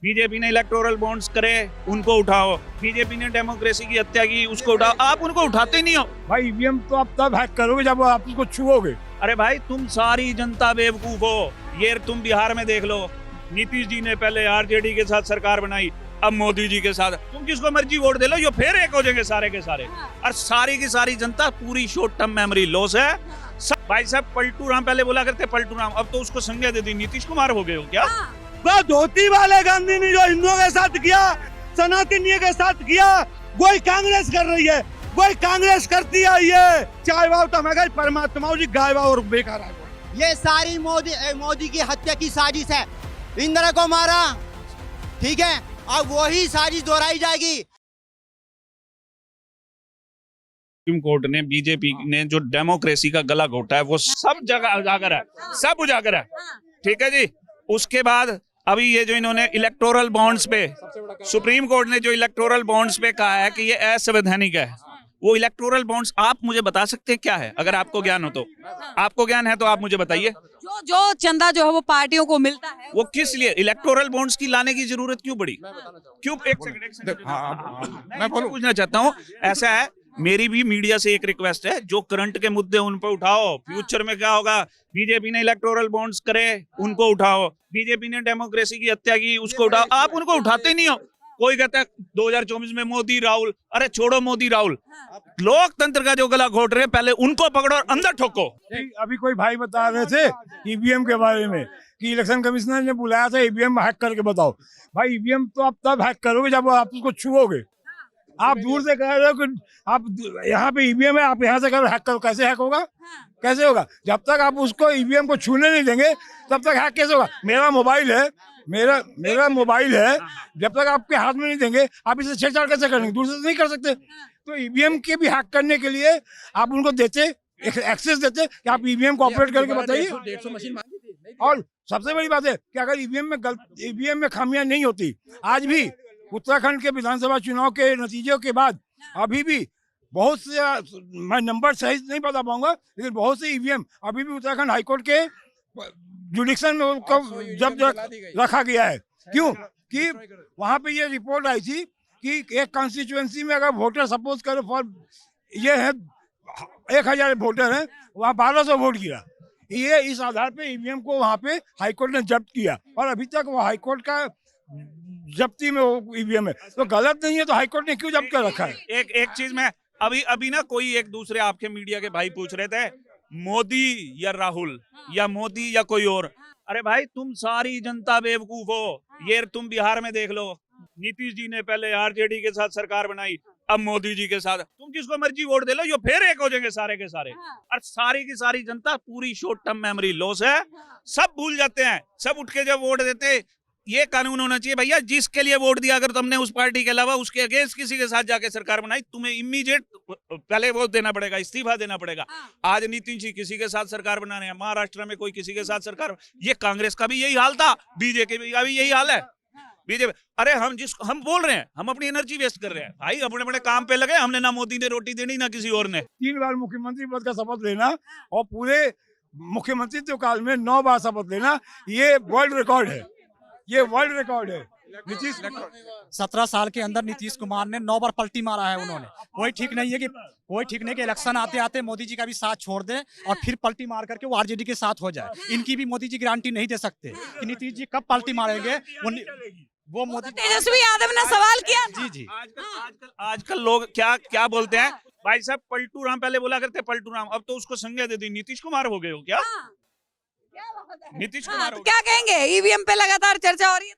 BJP ने electoral bonds करे, उनको उठाओ। बीजेपी ने डेमोक्रेसी की हत्या की, उसको उठाओ। आप उनको उठाते ही नहीं हो भाई। ईवीएम तो आप तब हैक करोगे जब आप उसको छुओगे। अरे भाई, तुम सारी जनता बेवकूफ हो। ये तुम बिहार में देख लो, नीतीश जी ने पहले आरजेडी के साथ सरकार बनाई, अब मोदी जी के साथ। तुम किसको मर्जी वोट दे लो, ये फिर एक हो जाएंगे सारे के सारे। और सारी की सारी जनता पूरी शॉर्ट टर्म मेमोरी लॉस है। भाई साहब, पलटू राम पहले बोला करते पलटू राम, अब तो उसको संज्ञा दे दी, नीतीश कुमार हो गए हो क्या? वो धोती वाले गांधी ने जो हिंदुओं के साथ किया, सनातनियों के साथ किया, वही कांग्रेस कर रही है, वही कांग्रेस करती है। ये चाय वाव तो मैं परमात्मा जी गाय वाव और बेकार है। ये सारी मोदी की हत्या की साजिश है। इंदिरा को मारा, ठीक है, अब वही साजिश दोहराई जाएगी। सुप्रीम कोर्ट ने, बीजेपी ने जो डेमोक्रेसी का गला घोटा है, वो सब जगह उजागर है, सब उजागर है। ठीक है जी। उसके बाद अभी ये जो इन्होंने इलेक्टोरल बॉन्ड्स पे, सुप्रीम कोर्ट ने जो इलेक्टोरल बॉन्ड्स पे कहा है कि ये असंवैधानिक है, वो इलेक्टोरल बॉन्ड्स आप मुझे बता सकते हैं क्या है? अगर आपको ज्ञान हो तो, आपको ज्ञान है तो आप मुझे बताइए। जो चंदा जो है वो पार्टियों को मिलता है, वो किस लिए इलेक्टोरल बॉन्ड्स की लाने की जरूरत क्यों पड़ी? क्यों? एक सेकंड मैं पूछना चाहता हूँ। ऐसा है, मेरी भी मीडिया से एक रिक्वेस्ट है, जो करंट के मुद्दे उन पर उठाओ। फ्यूचर में क्या होगा? बीजेपी ने इलेक्टोरल बॉन्ड्स करे, उनको उठाओ। बीजेपी ने डेमोक्रेसी की हत्या की, उसको उठाओ। आप उनको उठाते ही नहीं हो। कोई कहता है 2024 में मोदी राहुल, अरे छोड़ो मोदी राहुल, लोकतंत्र का जो गला घोट रहे, पहले उनको पकड़ो और अंदर ठोको। अभी कोई भाई बता रहे थे ईवीएम के बारे में कि इलेक्शन कमिश्नर ने बुलाया था ईवीएम हैक करके बताओ। भाई, ईवीएम तो आप तब हैक करोगे जब आप उसको छुओगे। आप दूर से कह रहे हो कि आप यहाँ पे ईवीएम है, आप यहाँ से करो हैक करो, कैसे हैक होगा? कैसे होगा? जब तक आप उसको ईवीएम को छूने नहीं देंगे तब तक हैक कैसे होगा? मेरा मोबाइल है, मेरा मोबाइल है, जब तक आपके हाथ में नहीं देंगे आप इसे छेड़छाड़ कैसे करेंगे? दूर से तो नहीं कर सकते। तो ईवीएम के भी हैक करने के लिए आप उनको देते, एक्सेस देते कि आप ईवीएम को ऑपरेट करके बताइए। 150 मशीन और सबसे बड़ी बात है कि अगर ईवीएम में खामियां नहीं होती, आज भी उत्तराखंड के विधानसभा चुनाव के नतीजों के बाद अभी भी बहुत से, मैं नंबर सही नहीं बता पाऊंगा, लेकिन बहुत से ईवीएम अभी भी उत्तराखंड हाईकोर्ट के जुडिक्शन में जब रखा गया है। क्यों? कि वहां पे ये रिपोर्ट आई थी कि एक कॉन्स्टिट्यूएंसी में अगर वोटर सपोज करो फॉर ये है 1000 वोटर हैं, वहाँ 1200 वोट गिरा। ये इस आधार पे ईवीएम को वहाँ पे हाईकोर्ट ने जब्त किया, और अभी तक वो हाईकोर्ट का जब्ती में वो ईवीएम है। तो गलत नहीं है तो हाईकोर्ट ने क्यों जब्त कर रखा है? एक चीज में अभी ना कोई एक दूसरे आपके मीडिया के भाई पूछ रहे थे, मोदी या राहुल, या मोदी या कोई और। अरे भाई, तुम सारी जनता बेवकूफ हो। ये तुम बिहार में देख लो, नीतीश जी ने पहले आरजेडी के साथ सरकार बनाई, अब मोदी जी के साथ। तुम किसको मर्जी वोट दे लो, ये फिर एक हो जाएंगे सारे के सारे। और सारी की सारी जनता पूरी शॉर्ट टर्म मेमोरी लॉस है। सब भूल जाते हैं, सब उठ के जब वोट देते। ये कानून होना चाहिए भैया, जिसके लिए वोट दिया अगर तुमने उस पार्टी के अलावा उसके अगेंस्ट किसी के साथ जाके सरकार बनाई, तुम्हें इमीडिएट पहले वोट देना पड़ेगा, इस्तीफा देना पड़ेगा। आज नीतीश जी किसी के साथ सरकार बना रहे हैं, महाराष्ट्र में कोई किसी के साथ सरकार। ये कांग्रेस का भी यही हाल था, बीजेपी का भी यही हाल है। बीजेपी, अरे हम बोल रहे हैं, हम अपनी एनर्जी वेस्ट कर रहे हैं भाई, अपने अपने काम पे लगे। हमने ना मोदी ने रोटी देनी, ना किसी और ने। 3 बार मुख्यमंत्री पद का शपथ लेना और पूरे मुख्यमंत्रित्व काल में 9 बार शपथ लेना, ये वर्ल्ड रिकॉर्ड है। ये वर्ल्ड रिकॉर्ड है। नीतीश 17 साल के अंदर नीतीश कुमार ने 9 बार पलटी मारा है उन्होंने। कोई ठीक नहीं है कि इलेक्शन आते आते मोदी जी का भी साथ छोड़ दे और फिर पलटी मार करके वो आरजेडी के साथ हो जाए। इनकी भी मोदी जी गारंटी नहीं दे सकते कि नीतीश जी कब पलटी मारेंगे। वो मोदी तेजस्वी यादव ने सवाल किया। जी आजकल लोग क्या बोलते हैं, भाई साहब पलटू राम पहले बोला करते पलटू राम, अब तो उसको संज्ञा दे दी, नीतीश कुमार हो गए हो क्या? नीतीश कुमार तो क्या कहेंगे? ईवीएम पे लगातार चर्चा हो रही है।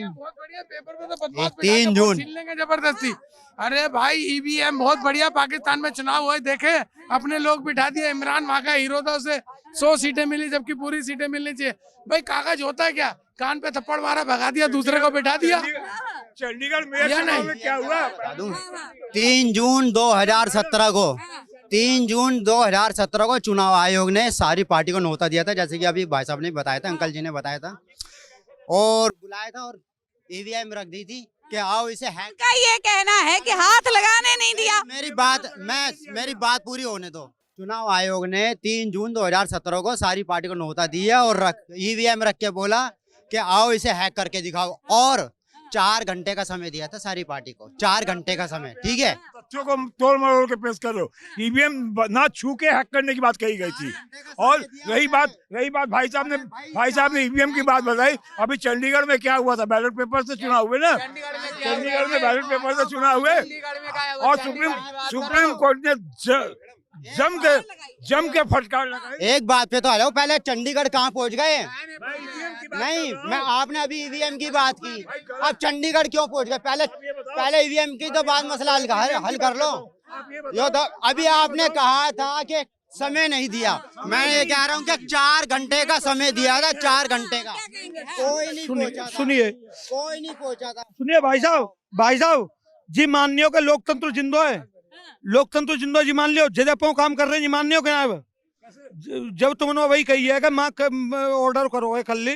बहुत बढ़िया, पेपर में तो 3 जून लेंगे जबरदस्ती। अरे भाई, ईवीएम बहुत बढ़िया। पाकिस्तान में चुनाव हुए देखे, अपने लोग बिठा दिए। इमरान वहां का हीरो था, उसे 100 सीटें मिली जबकि पूरी सीटें मिलनी चाहिए। भाई, कागज होता है क्या? कान पे थप्पड़ मारा, भगा दिया, दूसरे को बिठा दिया। चंडीगढ़ में क्या हुआ? 3 जून 2017 को 3 जून 2017 को चुनाव आयोग ने सारी पार्टी को न्योता दिया था, जैसे कि अभी भाई साहब ने बताया था, अंकल जी ने बताया था, और बुलाया था और ईवीएम रख दी थी कि आओ इसे हैक। का ये कहना है कि हाथ लगाने नहीं दिया। मेरी बात पूरी होने दो। चुनाव आयोग ने 3 जून 2017 को सारी पार्टी को न्योता दिया और ईवीएम रख के बोला कि आओ इसे हैक करके दिखाओ। और 4 घंटे का समय दिया था सारी पार्टी को, 4 घंटे का समय, ठीक है। तथ्यों को तोड़ मरोड़ के पेश करो। ईवीएम ना छू के हैक करने की बात कही गई थी। और रही बात भाई साहब ने ईवीएम की बात बताई। अभी चंडीगढ़ में क्या हुआ था, बैलेट पेपर से चुनाव हुए ना, चंडीगढ़ में बैलेट पेपर से चुनाव हुए और सुप्रीम कोर्ट ने जम के फटकार लगाई। एक बात पे तो आ जाओ, पहले चंडीगढ़ कहाँ पहुंच गए? नहीं, मैं आपने अभी ईवीएम की बात की, अब चंडीगढ़ क्यों पहुंच गए? पहले ईवीएम की तो बात मसला हल कर लो। यो तो अभी आपने कहा था कि समय नहीं दिया, मैं ये कह रहा हूँ कि 4 घंटे का समय दिया था, 4 घंटे का, कोई नहीं पहुंचा था। सुनिए, कोई नहीं पहुंचा था। सुनिए भाई साहब जी, मान्यो का लोकतंत्र जिंदो है, लोकतंत्र जिंदो जी, मान लियो जब काम कर रहे हैं जी, मान्यो क्या है? जब तुमने वही कही है कि माँ ऑर्डर करो है कल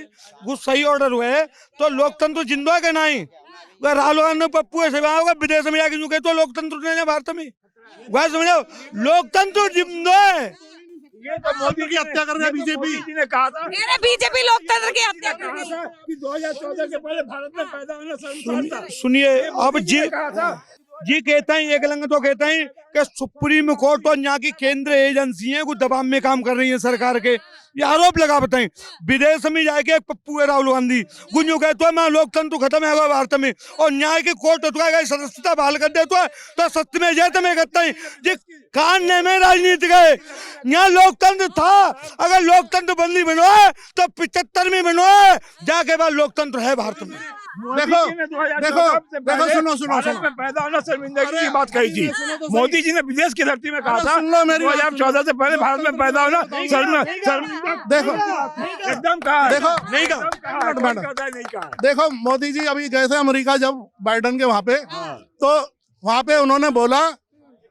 वो सही ऑर्डर हुए तो लोकतंत्र जिंदो है कि नहीं? राहुल गांधी पप्पू ऐसे विदेश में जाके चुके तो लोकतंत्र नहीं भारत में, वह समझो लोकतंत्र जिंदो है। ये तो मोदी की हत्या कर रहा है बीजेपी ने कहा था। बीजेपी लोकतंत्र की हत्या कर रही है। कि 2014 के पहले भारत में पैदा होना शर्मसार था। सुनिए, अब जी कहा था जी कहते हैं एक लंग तो कहते हैं कि सुप्रीम कोर्ट और यहाँ की केंद्र एजेंसी है, कुछ दबाव में काम कर रही है सरकार के, ये आरोप लगा बताएं। विदेश में जाके पप्पू है राहुल गांधी गुंजू कहते हैं मैं लोकतंत्र खत्म है भारत में, और न्याय की कोर्ट सदस्यता बहाल कर दे तो सत्य में जैसे में कहते हैं जी कानने में राजनीति गए। यहाँ लोकतंत्र था, अगर लोकतंत्र बंदी बनो है तो 75 में बनो है, जाके बाद लोकतंत्र है भारत में। देखो सुनो पैदा होना शर्मिंदगी की बात कही थी। मोदी जी ने विदेश की धरती में कहा था 2014 से पहले भारत में पैदा होना देखो एकदम कहा, देखो नहीं कहा। देखो मोदी जी अभी गए थे अमेरिका जब बाइडेन के वहां पे, तो वहां पे उन्होंने बोला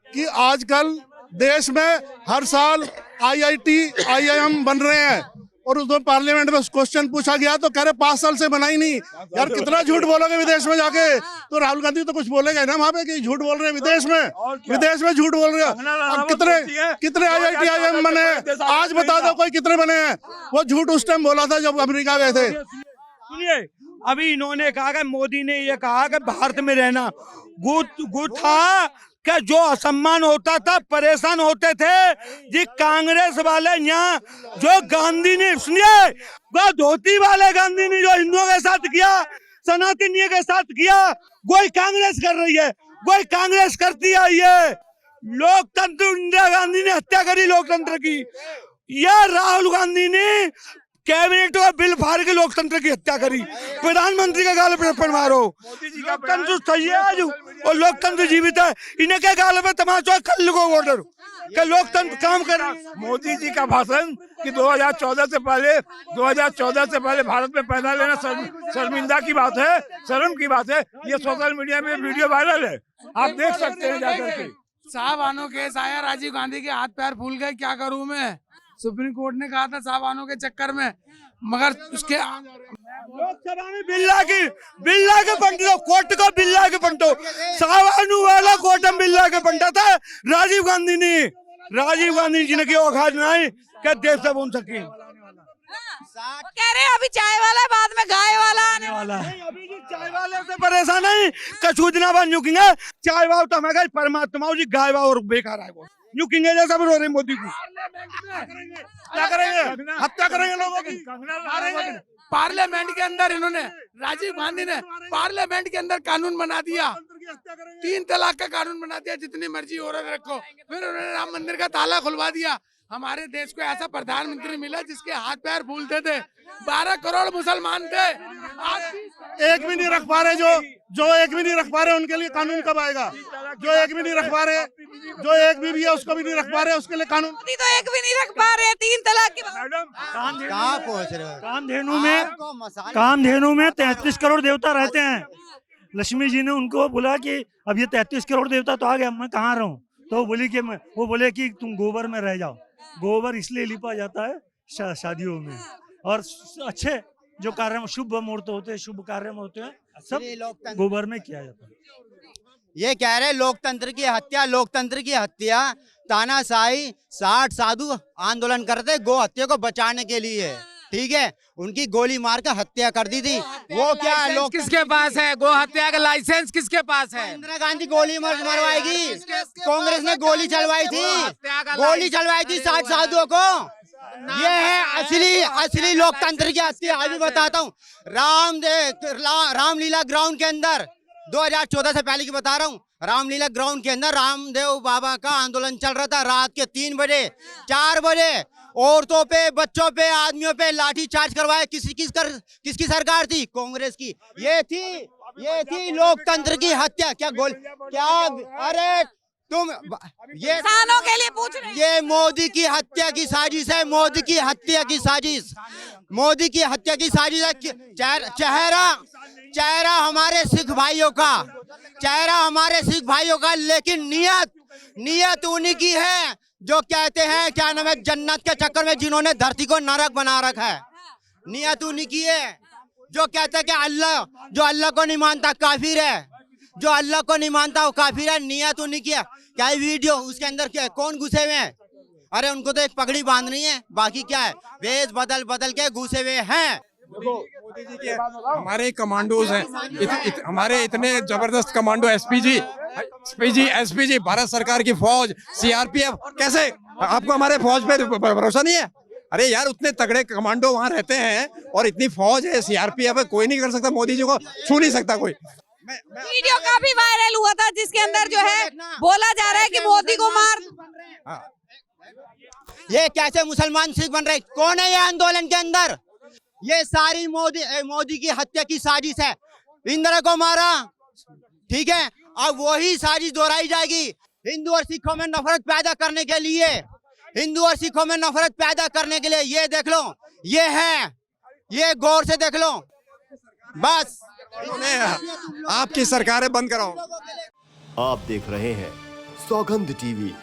कि आजकल देश में हर साल IIT IIM बन रहे हैं, और उस दिन पार्लियामेंट में क्वेश्चन पूछा गया तो कह रहे 5 साल से बनाई नहीं। यार कितना झूठ बोलोगे विदेश में जाके? तो राहुल गांधी तो कुछ बोलेगा ना वहां पे कि झूठ बोल रहे हैं विदेश में झूठ बोल रहे हैं। अब कितने IIT IIM बने हैं आज बता दो, कोई कितने बने हैं? वो झूठ उस टाइम बोला था जब अमेरिका गए थे। सुनिए, अभी इन्होंने कहा कि मोदी ने ये कहा कि भारत में रहना गुट था कि जो असम्मान होता था परेशान होते थे जी कांग्रेस वाले। यहाँ जो गांधी ने, सुनिए, वो धोती वाले गांधी ने जो हिंदुओं के साथ किया, सनातनियों के साथ किया, वही कांग्रेस कर रही है, वही कांग्रेस करती आई है। लोकतंत्र, इंदिरा गांधी ने हत्या करी लोकतंत्र की, या राहुल गांधी ने कैबिनेट का बिल फाड़ के लोकतंत्र की हत्या करी, प्रधानमंत्री का गाल पे मारो। लोकतंत्र सही है आज और लोकतंत्र जीवित है, इन्हें क्या गाल पे तमाचा कल को ऑर्डर कि लोकतंत्र काम कर। मोदी जी का भाषण कि 2014 से पहले भारत में पैदा लेना शर्मिंदा की बात है, शर्म की बात है। ये सोशल मीडिया में वीडियो वायरल है, आप देख सकते हैं जाकर के। साहबानो केस आया, राजीव गांधी के हाथ पैर फूल गए, क्या करूं मैं? सुप्रीम कोर्ट ने कहा था साहबानो के चक्कर में, मगर उसके लोकसभा में बिल्ला के पंटो, कोर्ट को बिल्ला के पंटो, सावानू वाला कोर्ट में बिल्ला के पंटा था राजीव गांधी जी ने की औकात नहीं क्या देश से बोल सके। वो कह रहे हैं अभी चाय वाला है, बाद में गाय वाला आने वाला है। अभी जी चाय वाले से परेशान नहीं, कछूदना बन चुकेंगे। चाय वाव तो हमें परमात्मा जी, गाय वाव और बेकार है, वो न्यूकिंगे जैसा रो रहे मोदी को। क्या करेंगे? हत्या करेंगे लोगों की। पार्लियामेंट के अंदर इन्होंने, राजीव गांधी ने पार्लियामेंट के अंदर कानून बना दिया, 3 तलाक का कानून बना दिया, जितनी मर्जी औरत रखो। फिर उन्होंने राम मंदिर का ताला खुलवा दिया। हमारे देश को ऐसा प्रधानमंत्री मिला जिसके हाथ पैर फूलते थे। 12 करोड़ मुसलमान थे, आज एक भी नहीं रख पा रहे, जो एक भी नहीं रख पा रहे उनके लिए कानून कब आएगा? जो एक भी नहीं रख पा रहे, जो एक भी है उसको भी नहीं रख पा रहे, उसके लिए कानून। मोदी तो एक भी नहीं रख पा रहे, 3 तलाक की बात। कहाँ पहुँच रहे हो? कामधेनु में 33 करोड़ देवता रहते हैं। लक्ष्मी जी ने उनको बोला कि अब ये 33 करोड़ देवता तो आ गया, मैं कहाँ रहूं? तो वो बोले कि तुम गोबर में रह जाओ। गोबर इसलिए लिपा जाता है शादियों में, और अच्छे जो कार्य शुभ मुहूर्त होते हैं, शुभ कार्य में होते हैं, सब गोबर में किया जाता है। ये कह रहे लोकतंत्र की हत्या तानाशाही 60 साधु आंदोलन करते गो हत्या को बचाने के लिए। ठीक है, उनकी गोली मार कर हत्या कर दी थी। वो क्या लाइसेंस लोग किसके पास है? गो हत्या का लाइसेंस किसके पास है? इंदिरा गांधी गोली मरवाएगी, कांग्रेस ने गोली चलवाई थी, गोली चलवाई थी 60 साधुओं को। ये है असली लोकतंत्र की हत्या। अभी बताता हूँ, रामलीला ग्राउंड के अंदर 2014 से पहले की बता रहा हूँ, रामलीला ग्राउंड के अंदर रामदेव बाबा का आंदोलन चल रहा था। रात के 3 बजे 4 बजे औरतों पे, बच्चों पे, आदमियों पे लाठी चार्ज करवाया। किसकी सरकार थी? कांग्रेस की। ये थी लोकतंत्र की हत्या। अरे तुम ये किसानों के लिए पूछ रहे हैं। ये मोदी की हत्या की साजिश है, मोदी की हत्या की साजिश, मोदी की हत्या की साजिश है। चेहरा हमारे सिख भाइयों का, चेहरा हमारे सिख भाइयों का, लेकिन नियत उन्हीं की है जो कहते हैं, क्या नाम है, जन्नत के चक्कर में जिन्होंने धरती को नरक बना रखा है। नियत उन्हीं की है जो कहते हैं कि जो अल्लाह को नहीं मानता काफिर है, जो अल्लाह को नहीं मानता वो काफिर है। नियत उन्हीं की है। क्या है वीडियो, उसके अंदर क्या है, कौन घुसे हुए हैं? अरे उनको तो एक पगड़ी बांधनी है, बाकी क्या है, वेश बदल के घुसे हुए हैं। मोदी जी के हमारे कमांडोज हैं, हमारे इतने जबरदस्त कमांडो, एसपीजी, भारत सरकार की फौज, सीआरपीएफ। कैसे आपको हमारे फौज पे भरोसा नहीं है? अरे यार, उतने तगड़े कमांडो वहाँ रहते हैं और इतनी फौज है, सीआरपीएफ है, कोई नहीं कर सकता, मोदी जी को छू नहीं सकता कोई। वीडियो काफी वायरल हुआ था जिसके अंदर जो है बोला जा रहा है कि मोदी को मार। ये कैसे मुसलमान सिख बन रहे? कौन है ये आंदोलन के अंदर? ये सारी मोदी की हत्या की साजिश है। इंदिरा को मारा, ठीक है, अब वही साजिश दोहराई जाएगी हिंदू और सिखों में नफरत पैदा करने के लिए, हिंदू और सिखों में नफरत पैदा करने के लिए। ये देख लो, ये है, ये गौर से देख लो। बस आपकी सरकारें बंद कराओ। आप देख रहे हैं सौगंध टीवी,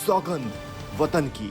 सौगंध वतन की।